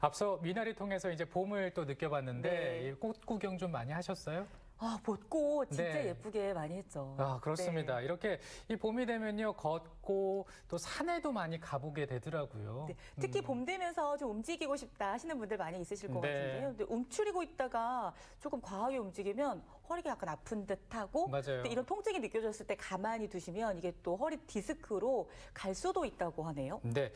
앞서 미나리 통해서 이제 봄을 또 느껴봤는데 네. 이 꽃 구경 좀 많이 하셨어요? 아, 벚꽃 진짜 네. 예쁘게 많이 했죠. 아, 그렇습니다. 네. 이렇게 이 봄이 되면요, 걷고 또 산에도 많이 가보게 되더라고요. 네, 특히 봄 되면서 좀 움직이고 싶다 하시는 분들 많이 있으실 것 네. 같은데요. 근데 움츠리고 있다가 조금 과하게 움직이면 허리가 약간 아픈 듯하고 맞아요. 또 이런 통증이 느껴졌을 때 가만히 두시면 이게 또 허리 디스크로 갈 수도 있다고 하네요. 네.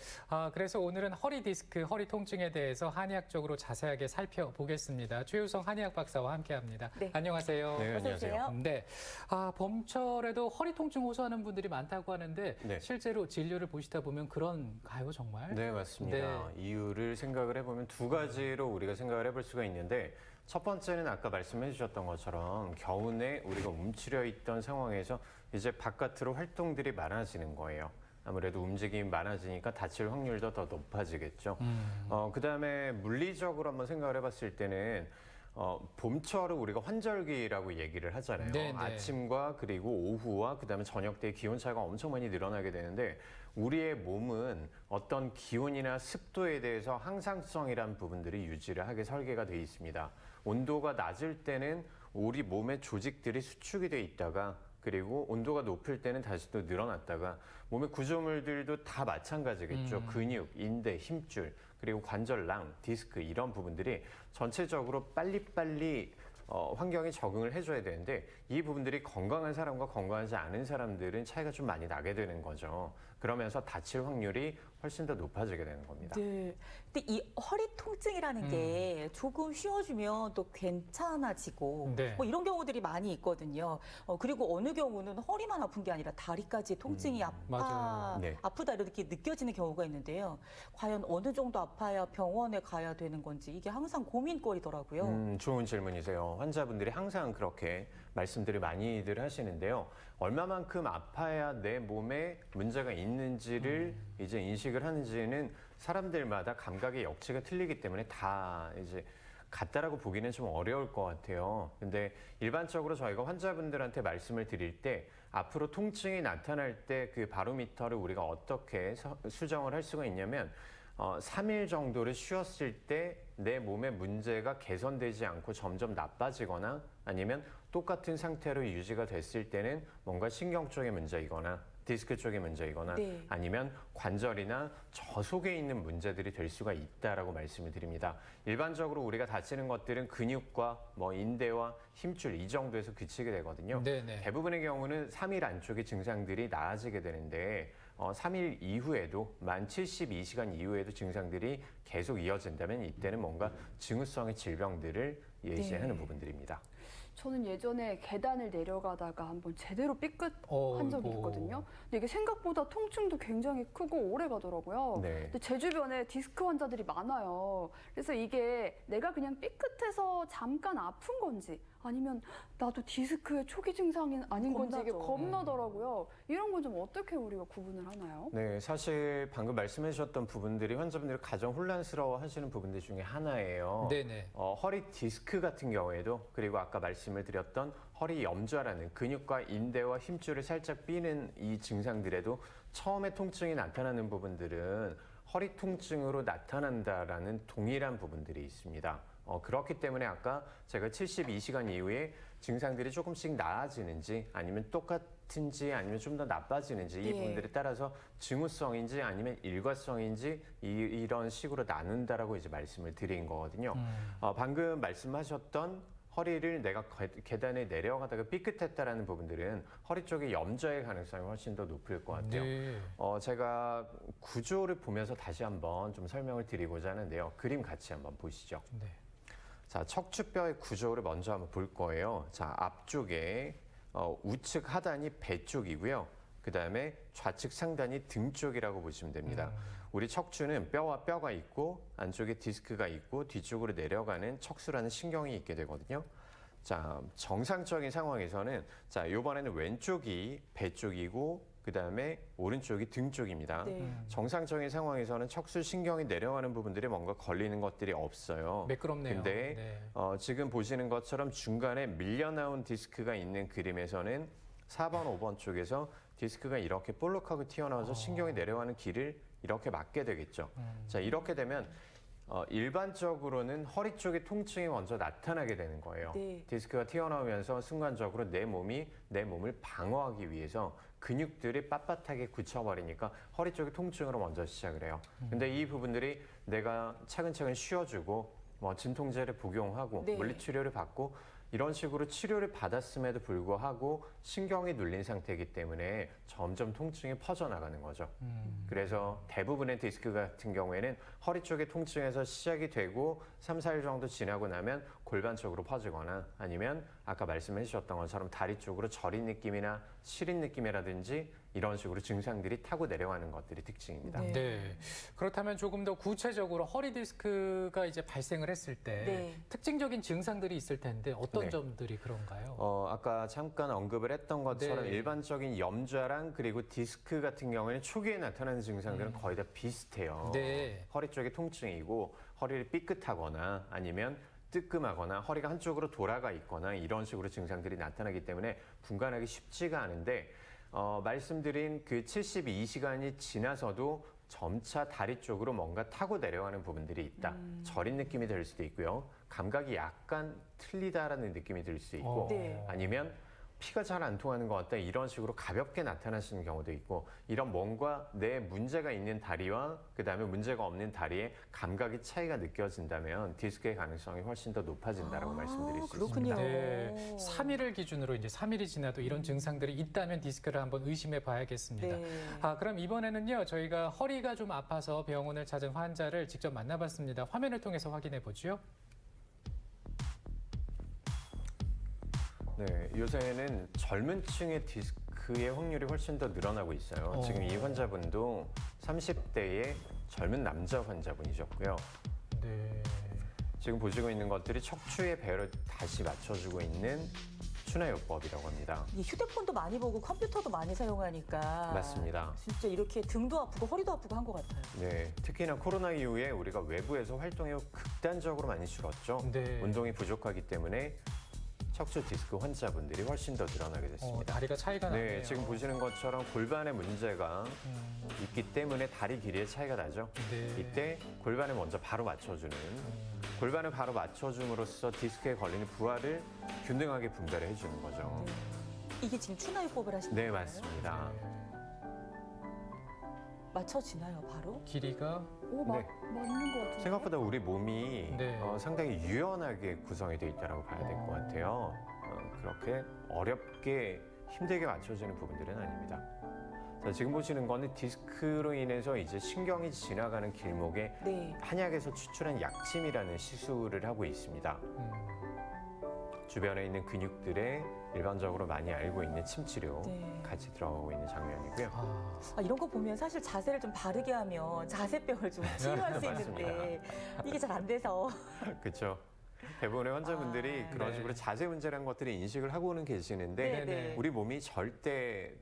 그래서 오늘은 허리 디스크, 허리 통증에 대해서 한의학적으로 자세하게 살펴보겠습니다. 최유성 한의학 박사와 함께합니다. 네. 안녕하세요. 네, 어서 안녕하세요. 오세요. 네. 봄철에도 허리 통증 호소하는 분들이 많다고 하는데 네. 실제로 진료를 보시다 보면 그런가요, 정말? 네, 맞습니다. 이유를 생각을 해보면 두 가지로 우리가 생각을 해볼 수가 있는데 첫 번째는 아까 말씀해 주셨던 것처럼 겨우내 우리가 움츠려 있던 상황에서 이제 바깥으로 활동들이 많아지는 거예요. 아무래도 움직임이 많아지니까 다칠 확률도 더 높아지겠죠. 그다음에 물리적으로 한번 생각을 해봤을 때는 봄철을 우리가 환절기라고 얘기를 하잖아요. 네, 네. 아침과 그리고 오후와 그다음에 저녁 때 기온 차가 엄청 많이 늘어나게 되는데 우리의 몸은 어떤 기온이나 습도에 대해서 항상성이라는 부분들이 유지를 하게 설계가 되어 있습니다. 온도가 낮을 때는 우리 몸의 조직들이 수축이 돼 있다가 그리고 온도가 높을 때는 다시 또 늘어났다가 몸의 구조물들도 다 마찬가지겠죠. 근육, 인대, 힘줄, 그리고 관절낭, 디스크 이런 부분들이 전체적으로 빨리빨리 환경에 적응을 해줘야 되는데 이 부분들이 건강한 사람과 건강하지 않은 사람들은 차이가 좀 많이 나게 되는 거죠. 그러면서 다칠 확률이 훨씬 더 높아지게 되는 겁니다. 네. 근데 이 허리 통증이라는 게 조금 쉬어주면 또 괜찮아지고 네. 뭐 이런 경우들이 많이 있거든요. 그리고 어느 경우는 허리만 아픈 게 아니라 다리까지 통증이 맞아요. 네. 아프다 이렇게 느껴지는 경우가 있는데요. 과연 어느 정도 아파야 병원에 가야 되는 건지 이게 항상 고민거리더라고요. 좋은 질문이세요. 환자분들이 항상 그렇게 말씀들을 많이들 하시는데요. 얼마만큼 아파야 내 몸에 문제가 있는지를 이제 인식을 하는지는 사람들마다 감각의 역치가 틀리기 때문에 다 이제 같다라고 보기는 좀 어려울 것 같아요. 근데 일반적으로 저희가 환자분들한테 말씀을 드릴 때 앞으로 통증이 나타날 때 그 바로미터를 우리가 어떻게 수정을 할 수가 있냐면 3일 정도를 쉬었을 때 내 몸의 문제가 개선되지 않고 점점 나빠지거나 아니면 똑같은 상태로 유지가 됐을 때는 뭔가 신경 쪽의 문제이거나 디스크 쪽의 문제이거나 네. 아니면 관절이나 저 속에 있는 문제들이 될 수가 있다라고 말씀을 드립니다. 일반적으로 우리가 다치는 것들은 근육과 뭐 인대와 힘줄 이 정도에서 그치게 되거든요. 네네. 대부분의 경우는 3일 안쪽에 증상들이 나아지게 되는데 3일 이후에도 만 72시간 이후에도 증상들이 계속 이어진다면 이때는 뭔가 징후성의 질병들을 예시하는 부분들입니다. 저는 예전에 계단을 내려가다가 한번 제대로 삐끗한 적이 어이구. 있거든요. 근데 이게 생각보다 통증도 굉장히 크고 오래 가더라고요. 네. 근데 제 주변에 디스크 환자들이 많아요. 그래서 이게 내가 그냥 삐끗해서 잠깐 아픈 건지 아니면 나도 디스크의 초기 증상이 아닌 건지 이게 겁나죠. 겁나더라고요. 이런 건 좀 어떻게 우리가 구분을 하나요? 네, 사실 방금 말씀해 주셨던 부분들이 환자분들이 가장 혼란스러워 하시는 부분들 중에 하나예요. 네네. 허리 디스크 같은 경우에도 그리고 아까 말씀을 드렸던 허리 염좌라는 근육과 인대와 힘줄을 살짝 삐는 이 증상들에도 처음에 통증이 나타나는 부분들은 허리 통증으로 나타난다라는 동일한 부분들이 있습니다. 그렇기 때문에 아까 제가 72시간 이후에 증상들이 조금씩 나아지는지 아니면 똑같은지 아니면 좀 더 나빠지는지 이 네. 부분들에 따라서 징후성인지 아니면 일과성인지 이런 식으로 나눈다라고 이제 말씀을 드린 거거든요. 방금 말씀하셨던 허리를 내가 계단에 내려가다가 삐끗했다라는 부분들은 허리 쪽에 염좌의 가능성이 훨씬 더 높을 것 같아요. 네. 제가 구조를 보면서 다시 한번 좀 설명을 드리고자 하는데요. 그림 같이 한번 보시죠. 네. 자, 척추뼈의 구조를 먼저 한번 볼 거예요. 자, 앞쪽에 우측 하단이 배 쪽이고요. 그 다음에 좌측 상단이 등 쪽이라고 보시면 됩니다. 우리 척추는 뼈와 뼈가 있고 안쪽에 디스크가 있고 뒤쪽으로 내려가는 척수라는 신경이 있게 되거든요. 자, 정상적인 상황에서는 자, 이번에는 왼쪽이 배 쪽이고 그 다음에 오른쪽이 등 쪽입니다. 네. 정상적인 상황에서는 척수 신경이 내려가는 부분들이 뭔가 걸리는 것들이 없어요. 매끄럽네요. 근데 네. 지금 보시는 것처럼 중간에 밀려나온 디스크가 있는 그림에서는 4번, 5번 쪽에서 디스크가 이렇게 볼록하고 튀어나와서 신경이 내려가는 길을 이렇게 막게 되겠죠. 자, 이렇게 되면 일반적으로는 허리 쪽에 통증이 먼저 나타나게 되는 거예요. 네. 디스크가 튀어나오면서 순간적으로 내 몸이 내 몸을 방어하기 위해서 근육들이 빳빳하게 굳혀버리니까 허리 쪽에 통증으로 먼저 시작을 해요. 근데 이 부분들이 내가 차근차근 쉬어주고 뭐 진통제를 복용하고 네. 물리치료를 받고 이런 식으로 치료를 받았음에도 불구하고 신경이 눌린 상태이기 때문에 점점 통증이 퍼져나가는 거죠. 그래서 대부분의 디스크 같은 경우에는 허리 쪽의 통증에서 시작이 되고 3, 4일 정도 지나고 나면 골반 쪽으로 퍼지거나 아니면 아까 말씀해 주셨던 것처럼 다리 쪽으로 저린 느낌이나 시린 느낌이라든지 이런 식으로 증상들이 타고 내려가는 것들이 특징입니다. 네. 네. 그렇다면 조금 더 구체적으로 허리 디스크가 이제 발생을 했을 때 네. 특징적인 증상들이 있을 텐데 어떤 네. 점들이 그런가요? 아까 잠깐 언급을 했던 것처럼 네. 일반적인 염좌랑 그리고 디스크 같은 경우에는 초기에 나타나는 증상들은 거의 다 비슷해요. 네. 허리 쪽에 통증이고 허리를 삐끗하거나 아니면 뜨끔하거나 허리가 한쪽으로 돌아가 있거나 이런 식으로 증상들이 나타나기 때문에 분간하기 쉽지가 않은데 말씀드린 그 72시간이 지나서도 점차 다리 쪽으로 뭔가 타고 내려가는 부분들이 있다. 저린 느낌이 들 수도 있고요. 감각이 약간 틀리다라는 느낌이 들 수 있고 네. 아니면 피가 잘 안 통하는 것 같다 이런 식으로 가볍게 나타나시는 경우도 있고 이런 뭔가 내 문제가 있는 다리와 그다음에 문제가 없는 다리에 감각의 차이가 느껴진다면 디스크의 가능성이 훨씬 더 높아진다라고 말씀드릴 수 그렇군요. 있습니다. 네. 3일을 기준으로 이제 3일이 지나도 이런 증상들이 있다면 디스크를 한번 의심해 봐야겠습니다. 네. 그럼 이번에는요, 저희가 허리가 좀 아파서 병원을 찾은 환자를 직접 만나봤습니다. 화면을 통해서 확인해 보죠. 네, 요새는 젊은 층의 디스크의 확률이 훨씬 더 늘어나고 있어요. 지금 이 환자분도 30대의 젊은 남자 환자분이셨고요. 네. 지금 보시고 있는 것들이 척추의 배를 다시 맞춰주고 있는 추나요법이라고 합니다. 이 휴대폰도 많이 보고 컴퓨터도 많이 사용하니까 맞습니다. 진짜 이렇게 등도 아프고 허리도 아프고 한 것 같아요. 네, 특히나 코로나 이후에 우리가 외부에서 활동이 극단적으로 많이 줄었죠. 네. 운동이 부족하기 때문에 척추 디스크 환자분들이 훨씬 더 늘어나게 됐습니다. 다리가 차이가 나네요. 네, 지금 보시는 것처럼 골반에 문제가 있기 때문에 다리 길이의 차이가 나죠. 네. 이때 골반에 먼저 바로 맞춰주는 골반을 바로 맞춰줌으로써 디스크에 걸리는 부하를 균등하게 분배를 해주는 거죠. 이게 지금 추나요법을 하시는 네, 거예요? 맞습니다. 맞춰지나요, 바로? 길이가 오, 네. 맞는 것 같은데. 생각보다 우리 몸이 네. 상당히 유연하게 구성이 되어 있다고 봐야 될 것 같아요. 그렇게 어렵게 힘들게 맞춰지는 부분들은 아닙니다. 자, 지금 보시는 거는 디스크로 인해서 이제 신경이 지나가는 길목에 네. 한약에서 추출한 약침이라는 시술을 하고 있습니다. 주변에 있는 근육들에 일반적으로 많이 알고 있는 침치료 네. 같이 들어가고 있는 장면이고요. 이런 거 보면 사실 자세를 좀 바르게 하면 자세병을 좀 치유할 수 있는데 이게 잘 안 돼서. 그렇죠. 대부분의 환자분들이 그런 네. 식으로 자세 문제라는 것들을 인식을 하고는 계시는데 네. 우리 몸이 절대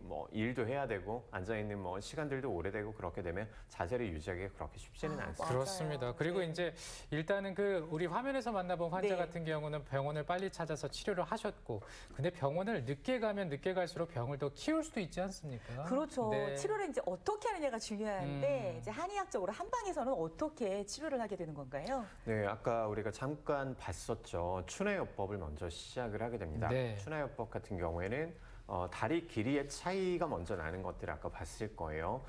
뭐 일도 해야 되고 앉아 있는 뭐 시간들도 오래되고 그렇게 되면 자세를 유지하기가 그렇게 쉽지는 않습니다. 맞아요. 그렇습니다. 그리고 네. 이제 일단은 그 우리 화면에서 만나본 환자 네. 같은 경우는 병원을 빨리 찾아서 치료를 하셨고, 근데 병원을 늦게 가면 늦게 갈수록 병을 더 키울 수도 있지 않습니까? 그렇죠. 네. 치료를 이제 어떻게 하느냐가 중요한데 이제 한의학적으로 한방에서는 어떻게 치료를 하게 되는 건가요? 네, 아까 우리가 잠깐 봤었죠. 추나요법을 먼저 시작을 하게 됩니다. 네. 추나요법 같은 경우에는 다리 길이의 차이가 먼저 나는 것들을 아까 봤을 거예요.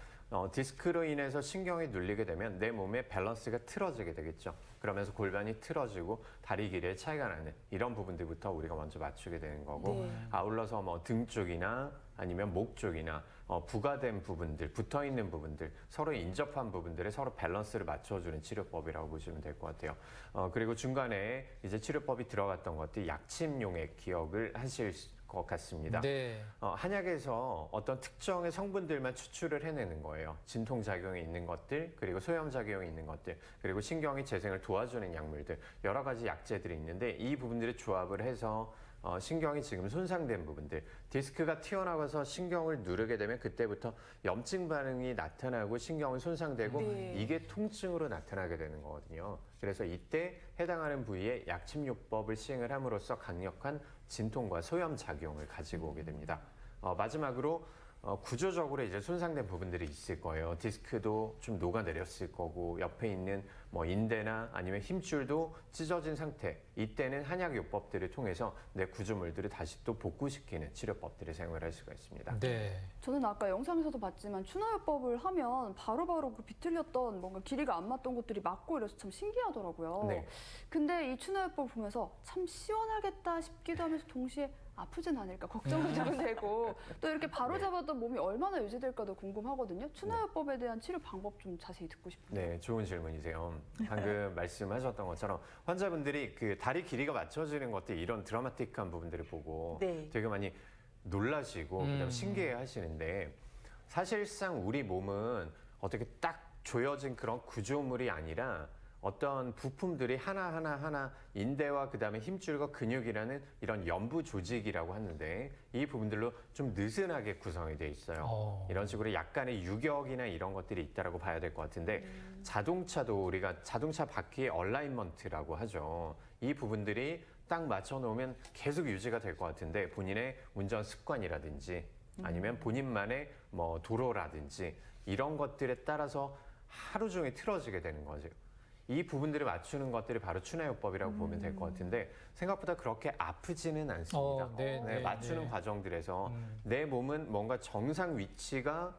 디스크로 인해서 신경이 눌리게 되면 내 몸의 밸런스가 틀어지게 되겠죠. 그러면서 골반이 틀어지고 다리 길이의 차이가 나는 이런 부분들부터 우리가 먼저 맞추게 되는 거고 네. 아울러서 뭐 등 쪽이나 아니면 목 쪽이나 부가된 부분들, 붙어 있는 부분들, 서로 인접한 부분들에 서로 밸런스를 맞춰주는 치료법이라고 보시면 될 것 같아요. 그리고 중간에 이제 치료법이 들어갔던 것들 약침용의 기억을 하실 것 같습니다. 네. 한약에서 어떤 특정의 성분들만 추출을 해내는 거예요. 진통작용이 있는 것들, 그리고 소염작용이 있는 것들, 그리고 신경의 재생을 도와주는 약물들, 여러 가지 약재들이 있는데 이 부분들을 조합을 해서 신경이 지금 손상된 부분들, 디스크가 튀어나와서 신경을 누르게 되면 그때부터 염증 반응이 나타나고 신경이 손상되고 네. 이게 통증으로 나타나게 되는 거거든요. 그래서 이때 해당하는 부위에 약침요법을 시행을 함으로써 강력한 진통과 소염 작용을 가지고 오게 됩니다. 마지막으로 구조적으로 이제 손상된 부분들이 있을 거예요. 디스크도 좀 녹아내렸을 거고 옆에 있는 뭐 인대나 아니면 힘줄도 찢어진 상태, 이때는 한약요법들을 통해서 내 구조물들을 다시 또 복구시키는 치료법들을 사용을 할 수가 있습니다. 네. 저는 아까 영상에서도 봤지만 추나요법을 하면 바로바로 그 비틀렸던 뭔가 길이가 안 맞던 것들이 맞고 이래서 참 신기하더라고요. 네. 근데 이 추나요법을 보면서 참 시원하겠다 싶기도 하면서 동시에 아프진 않을까 걱정은 좀 되고 또 이렇게 바로 잡았던 몸이 얼마나 유지될까도 궁금하거든요. 추나요법에 대한 치료 방법 좀 자세히 듣고 싶어요. 네, 좋은 질문이세요. 방금 말씀하셨던 것처럼 환자분들이 그 다리 길이가 맞춰지는 것들 이런 드라마틱한 부분들을 보고 네. 되게 많이 놀라시고 그다음 신기해 하시는데 사실상 우리 몸은 어떻게 딱 조여진 그런 구조물이 아니라 어떤 부품들이 하나 인대와 그다음에 힘줄과 근육이라는 이런 연부 조직이라고 하는데 이 부분들로 좀 느슨하게 구성이 돼 있어요. 이런 식으로 약간의 유격이나 이런 것들이 있다라고 봐야 될 것 같은데 자동차도 우리가 자동차 바퀴의 얼라인먼트라고 하죠. 이 부분들이 딱 맞춰 놓으면 계속 유지가 될 것 같은데 본인의 운전 습관이라든지 아니면 본인만의 뭐 도로라든지 이런 것들에 따라서 하루 종일 틀어지게 되는 거죠. 이 부분들을 맞추는 것들이 바로 추나요법이라고 보면 될 것 같은데 생각보다 그렇게 아프지는 않습니다. 네, 맞추는 네. 과정들에서 내 몸은 뭔가 정상 위치가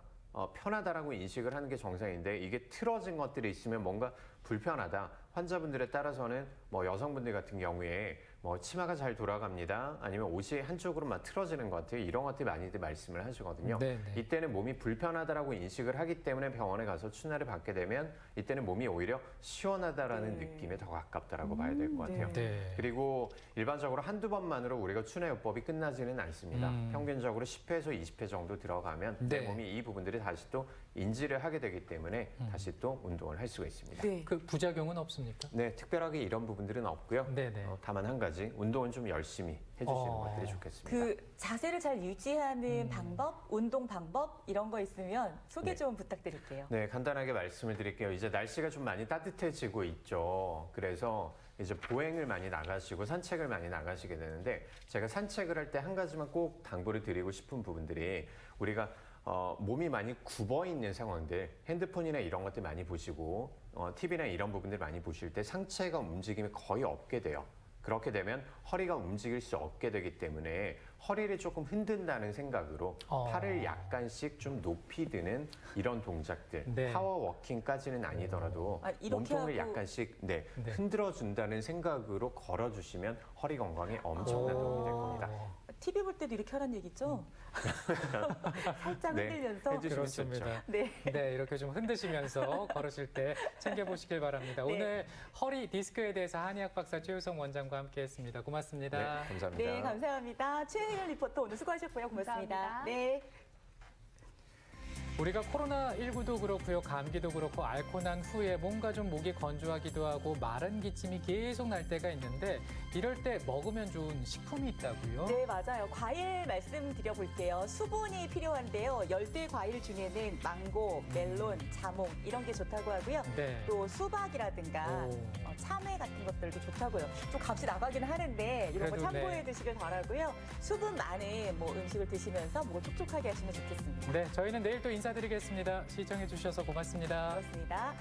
편하다라고 인식을 하는 게 정상인데 이게 틀어진 것들이 있으면 뭔가 불편하다. 환자분들에 따라서는 뭐 여성분들 같은 경우에 뭐 치마가 잘 돌아갑니다. 아니면 옷이 한쪽으로만 틀어지는 것 같아요. 이런 것들 많이들 말씀을 하시거든요. 네. 이때는 몸이 불편하다라고 인식을 하기 때문에 병원에 가서 추나를 받게 되면 이때는 몸이 오히려 시원하다라는 네. 느낌에 더 가깝다라고 봐야 될 것 같아요. 네. 그리고 일반적으로 한두 번만으로 우리가 추나요법이 끝나지는 않습니다. 평균적으로 10회에서 20회 정도 들어가면 내 네. 몸이 이 부분들이 다시 또 인지를 하게 되기 때문에 다시 또 운동을 할 수가 있습니다. 네. 그 부작용은 없습니까? 네, 특별하게 이런 부분들은 없고요. 네네. 다만 한 가지, 운동은 좀 열심히 해주시는 것들이 좋겠습니다. 그 자세를 잘 유지하는 방법, 운동 방법 이런 거 있으면 소개 네. 좀 부탁드릴게요. 네, 간단하게 말씀을 드릴게요. 이제 날씨가 좀 많이 따뜻해지고 있죠. 그래서 이제 보행을 많이 나가시고 산책을 많이 나가시게 되는데 제가 산책을 할 때 한 가지만 꼭 당부를 드리고 싶은 부분들이 우리가 몸이 많이 굽어 있는 상황들, 핸드폰이나 이런 것들 많이 보시고 TV나 이런 부분들 많이 보실 때 상체가 움직임이 거의 없게 돼요. 그렇게 되면 허리가 움직일 수 없게 되기 때문에 허리를 조금 흔든다는 생각으로 팔을 약간씩 좀 높이 드는 이런 동작들, 네. 파워워킹까지는 아니더라도 이렇게 몸통을 하고- 약간씩 네. 흔들어 준다는 생각으로 걸어주시면 허리 건강에 엄청난 도움이 될 겁니다. TV 볼 때도 이렇게 하라는 얘기죠? 살짝 네, 흔들면서. 해주시면 좋죠. 그렇습니다. 네. 네, 이렇게 좀 흔드시면서 걸으실 때 챙겨보시길 바랍니다. 네. 오늘 허리 디스크에 대해서 한의학 박사 최유성 원장과 함께했습니다. 고맙습니다. 네, 감사합니다. 네, 감사합니다. 최혜연 리포터 오늘 수고하셨고요. 고맙습니다. 감사합니다. 네. 우리가 코로나19도 그렇고요. 감기도 그렇고 앓고 난 후에 뭔가 좀 목이 건조하기도 하고 마른 기침이 계속 날 때가 있는데 이럴 때 먹으면 좋은 식품이 있다고요? 네, 맞아요. 과일 말씀드려볼게요. 수분이 필요한데요. 열대 과일 중에는 망고, 멜론, 자몽 이런 게 좋다고 하고요. 네. 또 수박이라든가 참외 같은 것들도 좋다고요. 좀 값이 나가긴 하는데 이런 거 그래도 참고해 네. 드시길 바라고요. 수분 많은 뭐 음식을 드시면서 목 촉촉하게 하시면 좋겠습니다. 네, 저희는 내일 또 인사드리겠습니다. 시청해 주셔서 고맙습니다. 고맙습니다.